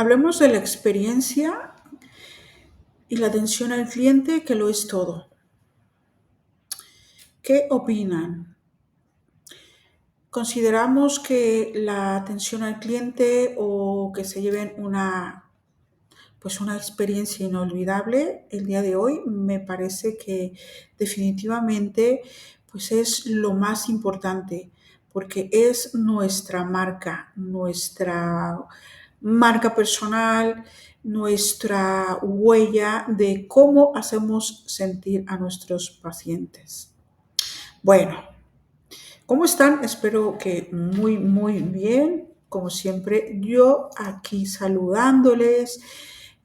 Hablemos de la experiencia y la atención al cliente, que lo es todo. ¿Qué opinan? ¿Consideramos que la atención al cliente o que se lleven una experiencia inolvidable el día de hoy? Me parece que definitivamente pues es lo más importante porque es nuestra marca personal, nuestra huella de cómo hacemos sentir a nuestros pacientes. Bueno, ¿cómo están? Espero que muy bien. Como siempre, yo aquí saludándoles,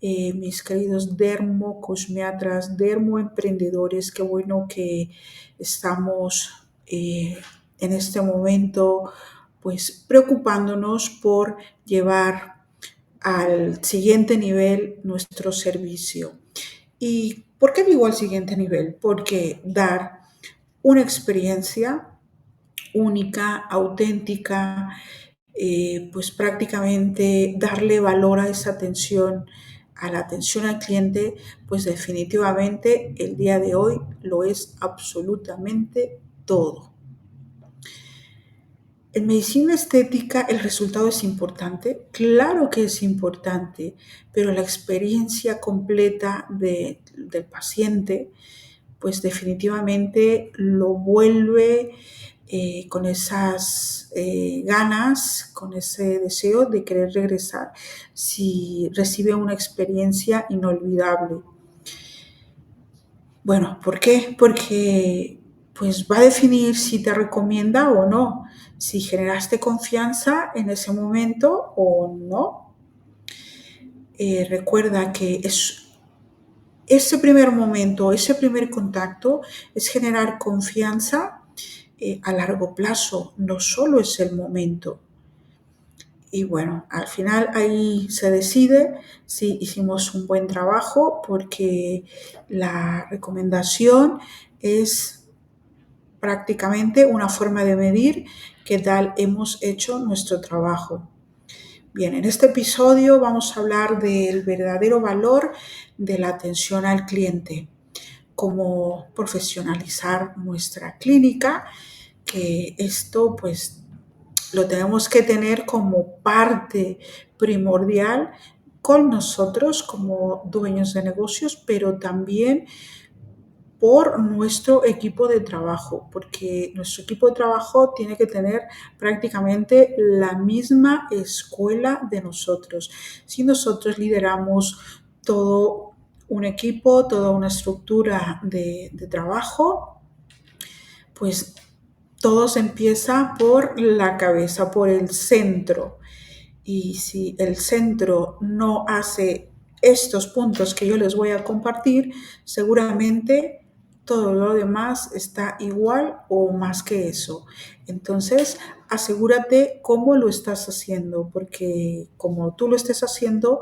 mis queridos dermocosmiatras, dermoemprendedores. Qué bueno que estamos en este momento, pues preocupándonos por llevar al siguiente nivel nuestro servicio. ¿Y por qué digo al siguiente nivel? Porque dar una experiencia única, auténtica, pues prácticamente darle valor a esa atención, a la atención al cliente, pues definitivamente el día de hoy lo es absolutamente todo. En medicina estética el resultado es importante, claro que es importante, pero la experiencia completa del paciente, pues definitivamente lo vuelve con esas ganas, con ese deseo de querer regresar si recibe una experiencia inolvidable. Bueno, ¿por qué? Porque pues va a definir si te recomienda o no, si generaste confianza en ese momento o no. Recuerda que ese primer momento, ese primer contacto es generar confianza a largo plazo, no solo es el momento. Y bueno, al final ahí se decide si hicimos un buen trabajo porque la recomendación es prácticamente una forma de medir qué tal hemos hecho nuestro trabajo. Bien, en este episodio vamos a hablar del verdadero valor de la atención al cliente, cómo profesionalizar nuestra clínica, que esto pues lo tenemos que tener como parte primordial con nosotros como dueños de negocios, pero también por nuestro equipo de trabajo, porque nuestro equipo de trabajo tiene que tener prácticamente la misma escuela de nosotros. Si nosotros lideramos todo un equipo, toda una estructura de trabajo, pues todo se empieza por la cabeza, por el centro. Y si el centro no hace estos puntos que yo les voy a compartir, seguramente todo lo demás está igual o más que eso. Entonces, asegúrate cómo lo estás haciendo, porque como tú lo estés haciendo,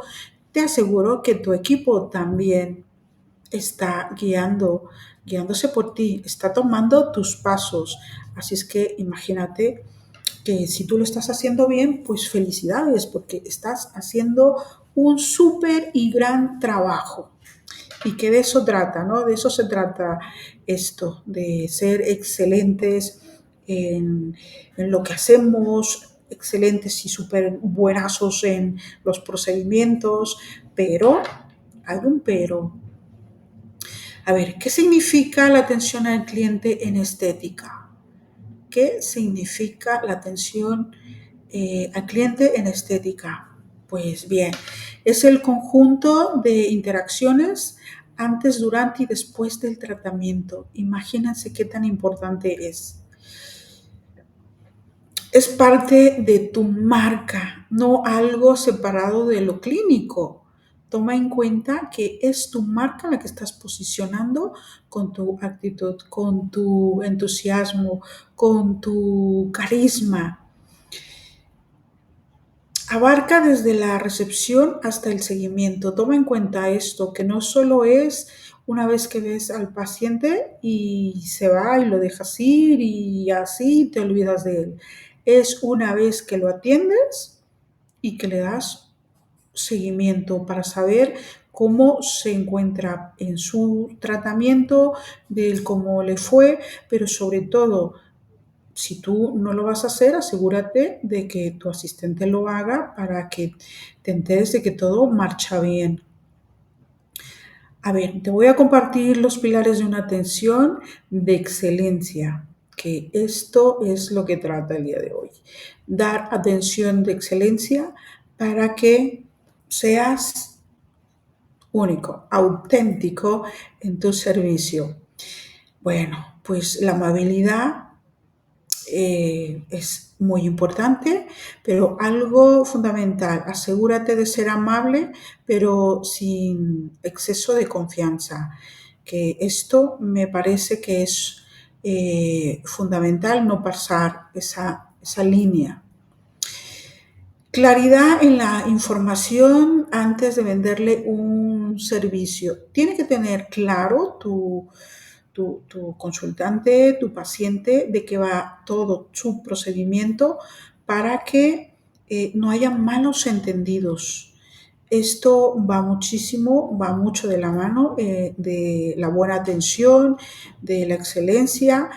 te aseguro que tu equipo también está guiándose por ti, está tomando tus pasos. Así es que imagínate que si tú lo estás haciendo bien, pues felicidades, porque estás haciendo un súper y gran trabajo. Y que de eso trata, ¿no? De eso se trata esto, de ser excelentes en lo que hacemos, excelentes y súper buenazos en los procedimientos, pero hay un pero. A ver, ¿qué significa la atención al cliente en estética? ¿Qué significa la atención al cliente en estética? Pues bien, es el conjunto de interacciones antes, durante y después del tratamiento. Imagínense qué tan importante es. Es parte de tu marca, no algo separado de lo clínico. Toma en cuenta que es tu marca la que estás posicionando con tu actitud, con tu entusiasmo, con tu carisma. Abarca desde la recepción hasta el seguimiento. Toma en cuenta esto, que no solo es una vez que ves al paciente y se va y lo dejas ir y así te olvidas de él. Es una vez que lo atiendes y que le das seguimiento para saber cómo se encuentra en su tratamiento, de cómo le fue, pero sobre todo, si tú no lo vas a hacer, asegúrate de que tu asistente lo haga para que te enteres de que todo marcha bien. A ver, te voy a compartir los pilares de una atención de excelencia, que esto es lo que trata el día de hoy. Dar atención de excelencia para que seas único, auténtico en tu servicio. Bueno, pues la amabilidad es muy importante, pero algo fundamental, asegúrate de ser amable, pero sin exceso de confianza, que esto me parece que es fundamental no pasar esa línea. Claridad en la información antes de venderle un servicio. Tiene que tener claro tu consultante, tu paciente, de qué va todo su procedimiento para que no haya malos entendidos. Esto va muchísimo, va mucho de la mano de la buena atención, de la excelencia.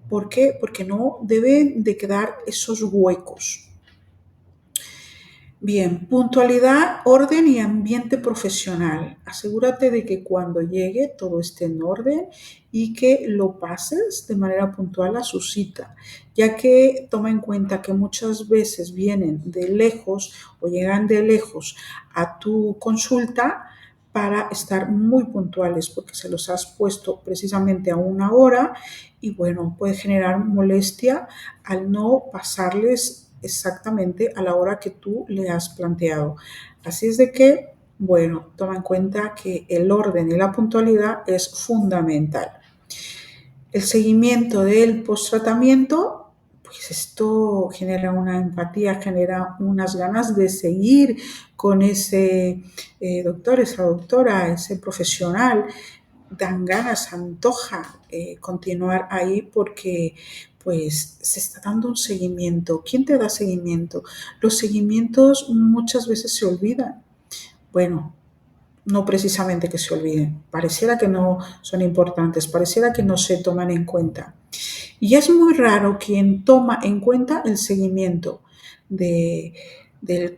¿Por qué? Porque no deben de quedar esos huecos. Bien, puntualidad, orden y ambiente profesional. Asegúrate de que cuando llegue todo esté en orden y que lo pases de manera puntual a su cita, ya que toma en cuenta que muchas veces vienen de lejos o llegan de lejos a tu consulta para estar muy puntuales porque se los has puesto precisamente a una hora y bueno, puede generar molestia al no pasarles exactamente a la hora que tú le has planteado. Así es de que, bueno, toma en cuenta que el orden y la puntualidad es fundamental. El seguimiento del post-tratamiento, pues esto genera una empatía, genera unas ganas de seguir con ese doctor, esa doctora, ese profesional. Dan ganas, antoja continuar ahí porque pues se está dando un seguimiento. ¿Quién te da seguimiento? Los seguimientos muchas veces se olvidan. Bueno, no precisamente que se olviden, pareciera que no son importantes, pareciera que no se toman en cuenta. Y es muy raro quien toma en cuenta el seguimiento de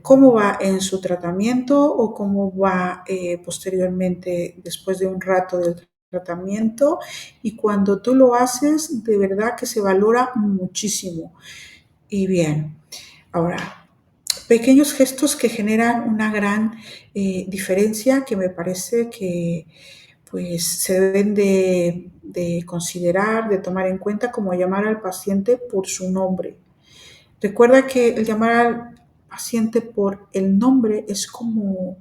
cómo va en su tratamiento o cómo va posteriormente después de un rato del tratamiento y cuando tú lo haces de verdad que se valora muchísimo. Y bien, ahora, pequeños gestos que generan una gran diferencia que me parece que pues se deben de considerar, de tomar en cuenta como llamar al paciente por su nombre. Recuerda que el llamar al paciente por el nombre es como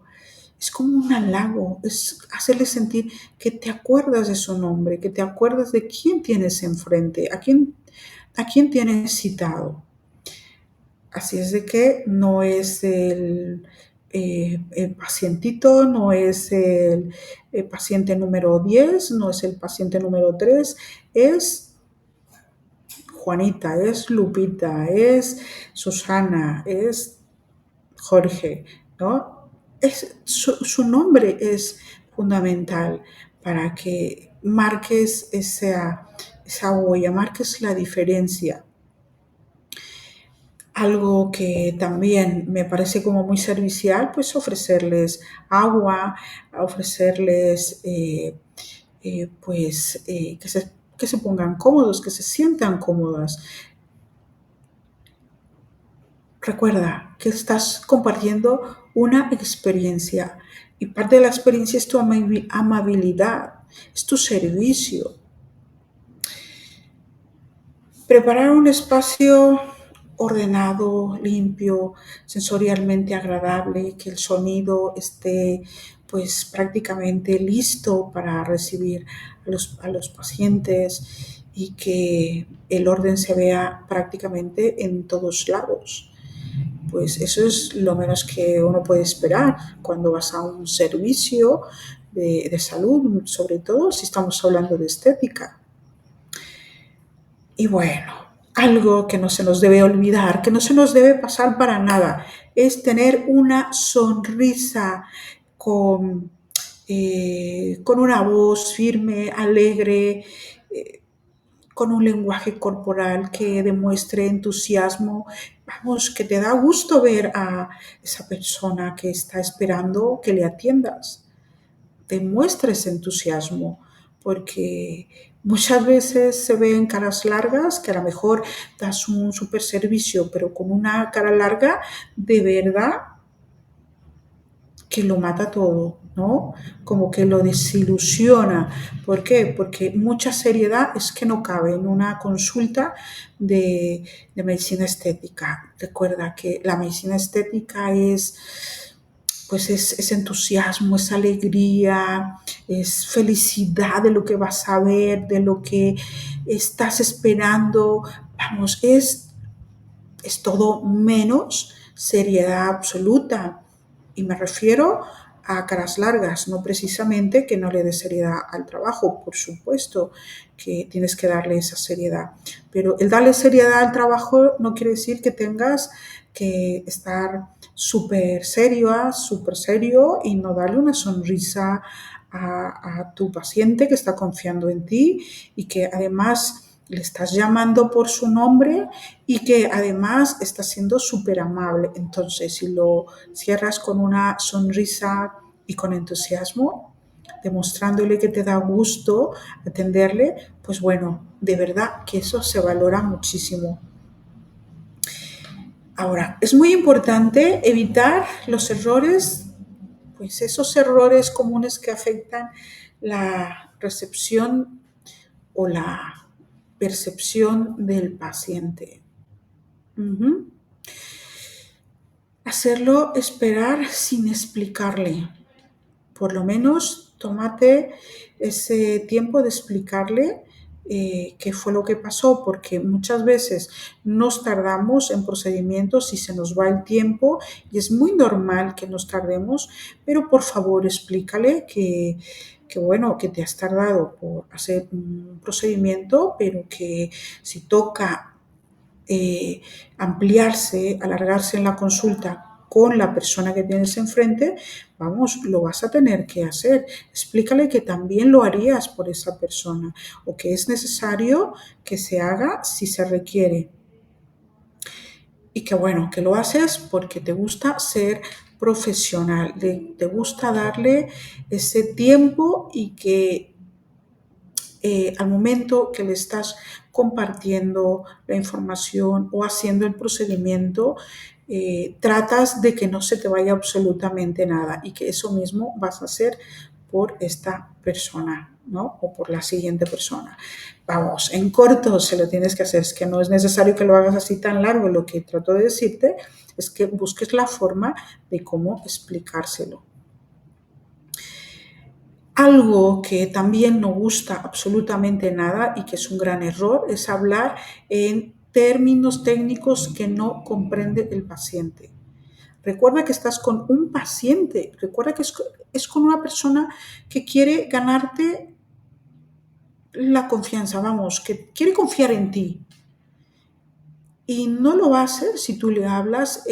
un halago, es hacerle sentir que te acuerdas de su nombre, que te acuerdas de quién tienes enfrente, a quién tienes citado. Así es de que no es el pacientito, no es el paciente número 10, no es el paciente número 3, es Juanita, es Lupita, es Susana, es Jorge, ¿no? Su nombre es fundamental para que marques esa huella, marques la diferencia. Algo que también me parece como muy servicial, pues ofrecerles agua, ofrecerles que se pongan cómodos, que se sientan cómodas. Recuerda que estás compartiendo una experiencia y parte de la experiencia es tu amabilidad, es tu servicio. Preparar un espacio ordenado, limpio, sensorialmente agradable, que el sonido esté pues prácticamente listo para recibir a los pacientes y que el orden se vea prácticamente en todos lados. Pues eso es lo menos que uno puede esperar cuando vas a un servicio de salud, sobre todo si estamos hablando de estética. Y bueno, algo que no se nos debe olvidar, que no se nos debe pasar para nada, es tener una sonrisa con una voz firme, alegre, con un lenguaje corporal que demuestre entusiasmo. Vamos, que te da gusto ver a esa persona que está esperando que le atiendas. Demuestres entusiasmo, porque muchas veces se ven caras largas que a lo mejor das un super servicio, pero con una cara larga de verdad que lo mata todo, ¿no? Como que lo desilusiona. ¿Por qué? Porque mucha seriedad es que no cabe en una consulta de medicina estética. Recuerda que la medicina estética es entusiasmo, es alegría, es felicidad de lo que vas a ver, de lo que estás esperando. Vamos, es todo menos seriedad absoluta. Y me refiero a caras largas, no precisamente que no le des seriedad al trabajo, por supuesto que tienes que darle esa seriedad, pero el darle seriedad al trabajo no quiere decir que tengas que estar súper serio, súper serio y no darle una sonrisa a tu paciente que está confiando en ti y que además le estás llamando por su nombre y que además está siendo súper amable. Entonces, si lo cierras con una sonrisa y con entusiasmo, demostrándole que te da gusto atenderle, pues bueno, de verdad que eso se valora muchísimo. Ahora, es muy importante evitar los errores, pues esos errores comunes que afectan la recepción o la percepción del paciente. Uh-huh. Hacerlo esperar sin explicarle. Por lo menos tómate ese tiempo de explicarle qué fue lo que pasó, porque muchas veces nos tardamos en procedimientos y se nos va el tiempo y es muy normal que nos tardemos, pero por favor explícale que bueno, que te has tardado por hacer un procedimiento, pero que si toca ampliarse, alargarse en la consulta con la persona que tienes enfrente, vamos, lo vas a tener que hacer. Explícale que también lo harías por esa persona o que es necesario que se haga si se requiere. Y que bueno, que lo haces porque te gusta ser profesional, te gusta darle ese tiempo y que al momento que le estás compartiendo la información o haciendo el procedimiento, tratas de que no se te vaya absolutamente nada y que eso mismo vas a hacer por esta persona, ¿no? O por la siguiente persona. Vamos, en corto se lo tienes que hacer, es que no es necesario que lo hagas así tan largo, lo que trato de decirte es que busques la forma de cómo explicárselo. Algo que también no gusta absolutamente nada y que es un gran error es hablar en términos técnicos que no comprende el paciente. Recuerda que estás con un paciente, recuerda que es con una persona que quiere ganarte la confianza, vamos, que quiere confiar en ti. Y no lo va a hacer si tú le hablas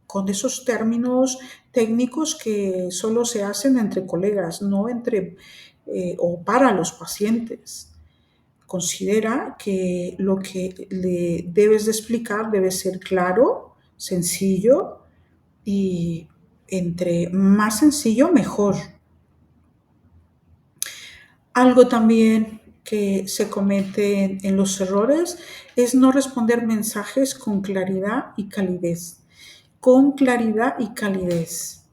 con esos términos técnicos que solo se hacen entre colegas, no entre o para los pacientes. Considera que lo que le debes de explicar debe ser claro, sencillo y entre más sencillo mejor. Algo también que se comete en los errores es no responder mensajes con claridad y calidez. Con claridad y calidez.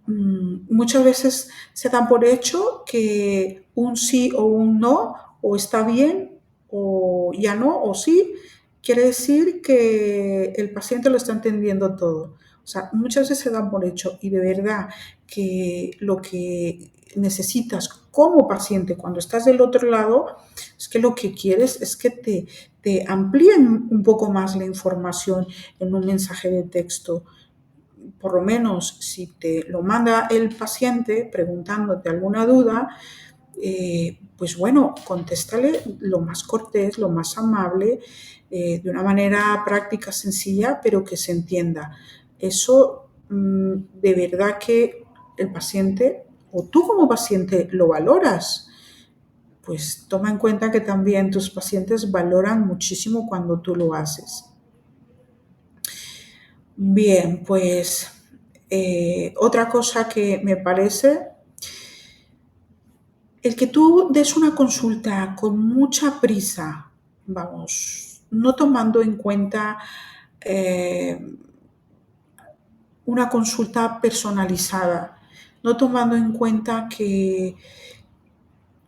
Muchas veces se da por hecho que un sí o un no, o está bien, o ya no, o sí, quiere decir que el paciente lo está entendiendo todo. O sea, muchas veces se dan por hecho y de verdad que lo que necesitas como paciente cuando estás del otro lado es que lo que quieres es que te amplíen un poco más la información en un mensaje de texto. Por lo menos si te lo manda el paciente preguntándote alguna duda, pues bueno, contéstale lo más cortés, lo más amable, de una manera práctica, sencilla, pero que se entienda. eso de verdad que el paciente o tú como paciente lo valoras. Pues toma en cuenta que también tus pacientes valoran muchísimo cuando tú lo haces. Bien, pues otra cosa que me parece, el que tú des una consulta con mucha prisa, vamos, no tomando en cuenta eh, una consulta personalizada, no tomando en cuenta que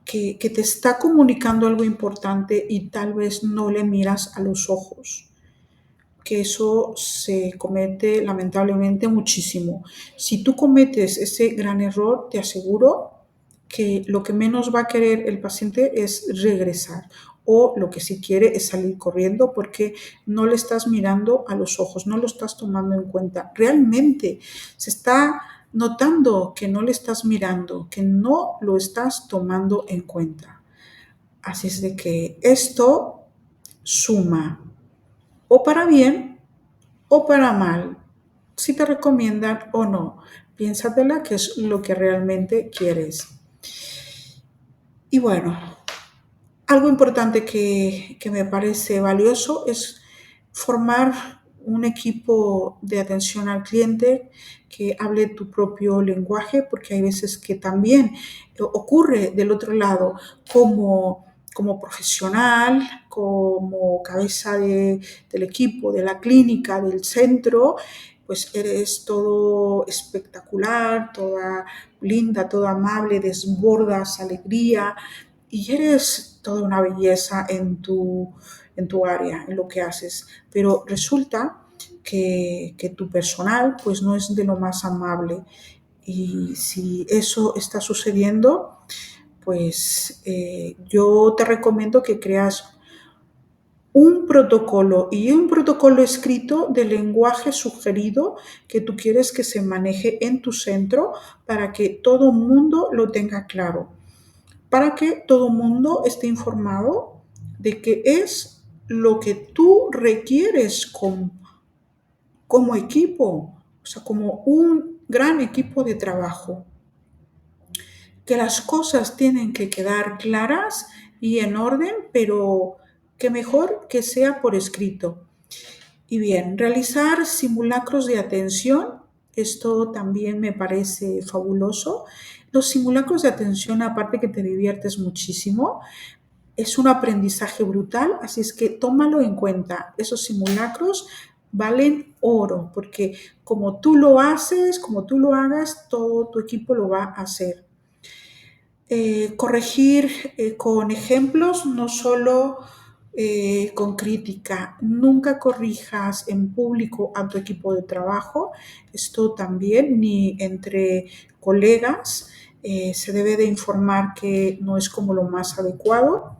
te está comunicando algo importante y tal vez no le miras a los ojos, que eso se comete lamentablemente muchísimo. Si tú cometes ese gran error, te aseguro que lo que menos va a querer el paciente es regresar o lo que sí quiere es salir corriendo porque no le estás mirando a los ojos, no lo estás tomando en cuenta. Realmente se está notando que no le estás mirando, que no lo estás tomando en cuenta. Así es de que esto suma o para bien o para mal, si te recomiendan o no. Piénsatela qué es lo que realmente quieres. Y bueno, algo importante que me parece valioso es formar un equipo de atención al cliente que hable tu propio lenguaje, porque hay veces que también ocurre del otro lado como profesional, como cabeza del equipo, de la clínica, del centro, pues eres todo espectacular, toda linda, toda amable, desbordas alegría y eres toda una belleza en tu área, en lo que haces. Pero resulta que tu personal pues no es de lo más amable. Y si eso está sucediendo, pues yo te recomiendo que creas un protocolo escrito de lenguaje sugerido que tú quieres que se maneje en tu centro para que todo el mundo lo tenga claro, para que todo el mundo esté informado de qué es lo que tú requieres como equipo, o sea, como un gran equipo de trabajo, que las cosas tienen que quedar claras y en orden, pero que mejor que sea por escrito. Y bien, realizar simulacros de atención, esto también me parece fabuloso. Los simulacros de atención, aparte que te diviertes muchísimo, es un aprendizaje brutal, así es que tómalo en cuenta. Esos simulacros valen oro, porque como tú lo haces, como tú lo hagas, todo tu equipo lo va a hacer. Corregir con ejemplos, no solo con crítica. Nunca corrijas en público a tu equipo de trabajo, esto también, ni entre colegas. Se debe de informar que no es como lo más adecuado.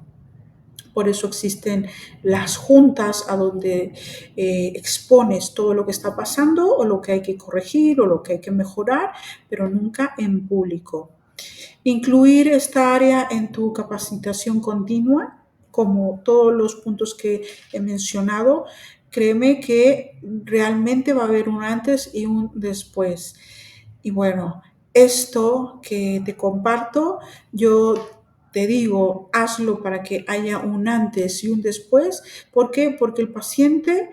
Por eso existen las juntas a donde expones todo lo que está pasando o lo que hay que corregir o lo que hay que mejorar, pero nunca en público. Incluir esta área en tu capacitación continua, como todos los puntos que he mencionado, créeme que realmente va a haber un antes y un después. Y bueno, esto que te comparto, yo te digo, hazlo para que haya un antes y un después. ¿Por qué? Porque el paciente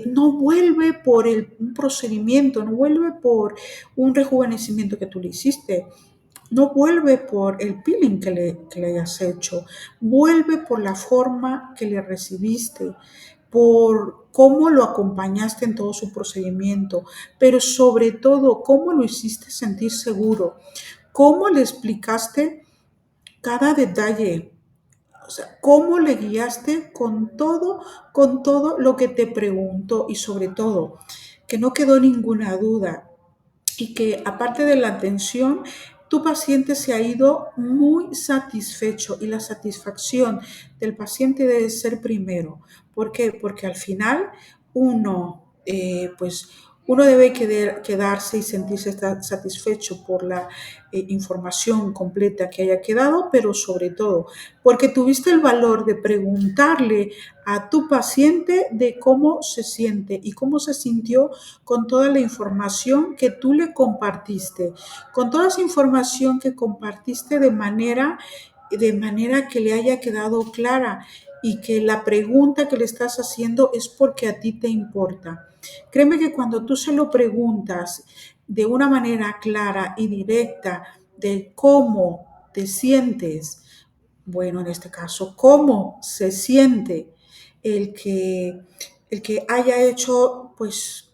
no vuelve por un procedimiento, no vuelve por un rejuvenecimiento que tú le hiciste. No vuelve por el peeling que le hayas hecho, vuelve por la forma que le recibiste, por cómo lo acompañaste en todo su procedimiento, pero sobre todo cómo lo hiciste sentir seguro, cómo le explicaste cada detalle, o sea, cómo le guiaste con todo lo que te preguntó y sobre todo que no quedó ninguna duda y que aparte de la atención, tu paciente se ha ido muy satisfecho y la satisfacción del paciente debe ser primero. ¿Por qué? Porque al final uno, pues Uno debe quedarse y sentirse satisfecho por la información completa que haya quedado, pero sobre todo porque tuviste el valor de preguntarle a tu paciente de cómo se siente y cómo se sintió con toda la información que tú le compartiste, con toda esa información que compartiste de manera que le haya quedado clara y que la pregunta que le estás haciendo es porque a ti te importa. Créeme que cuando tú se lo preguntas de una manera clara y directa de cómo te sientes, bueno, en este caso, cómo se siente el que, el que haya hecho, pues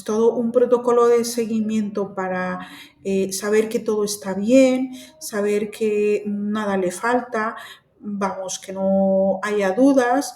todo un protocolo de seguimiento para saber que todo está bien, saber que nada le falta, vamos, que no haya dudas.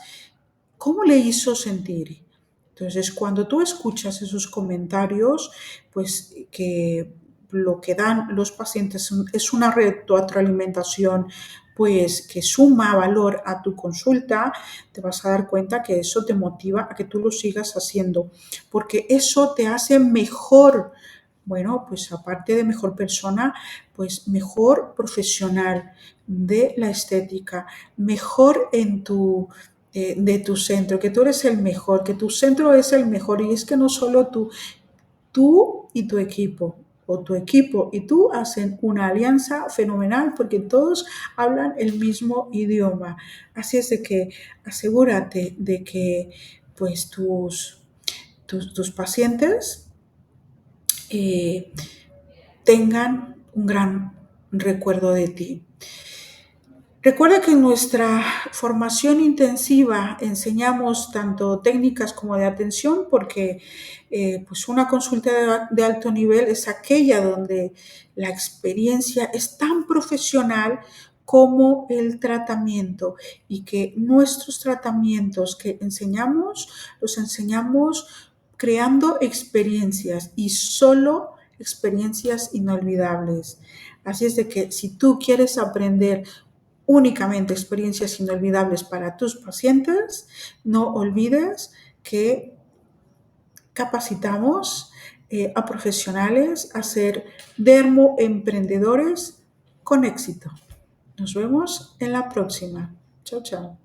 ¿Cómo le hizo sentir? Entonces, cuando tú escuchas esos comentarios, pues que lo que dan los pacientes es una retroalimentación pues que suma valor a tu consulta, te vas a dar cuenta que eso te motiva a que tú lo sigas haciendo, porque eso te hace mejor, bueno, pues aparte de mejor persona, pues mejor profesional de la estética, mejor de tu centro, que tú eres el mejor, que tu centro es el mejor y es que no solo tú y tu equipo, o tu equipo y tú hacen una alianza fenomenal porque todos hablan el mismo idioma. Así es de que asegúrate de que pues tus pacientes eh, tengan un gran recuerdo de ti. Recuerda que en nuestra formación intensiva enseñamos tanto técnicas como de atención porque pues una consulta de alto nivel es aquella donde la experiencia es tan profesional como el tratamiento y que nuestros tratamientos que enseñamos los enseñamos creando experiencias y solo experiencias inolvidables. Así es de que si tú quieres aprender únicamente experiencias inolvidables para tus pacientes, no olvides que capacitamos a profesionales a ser dermoemprendedores con éxito. Nos vemos en la próxima. Chao, chao.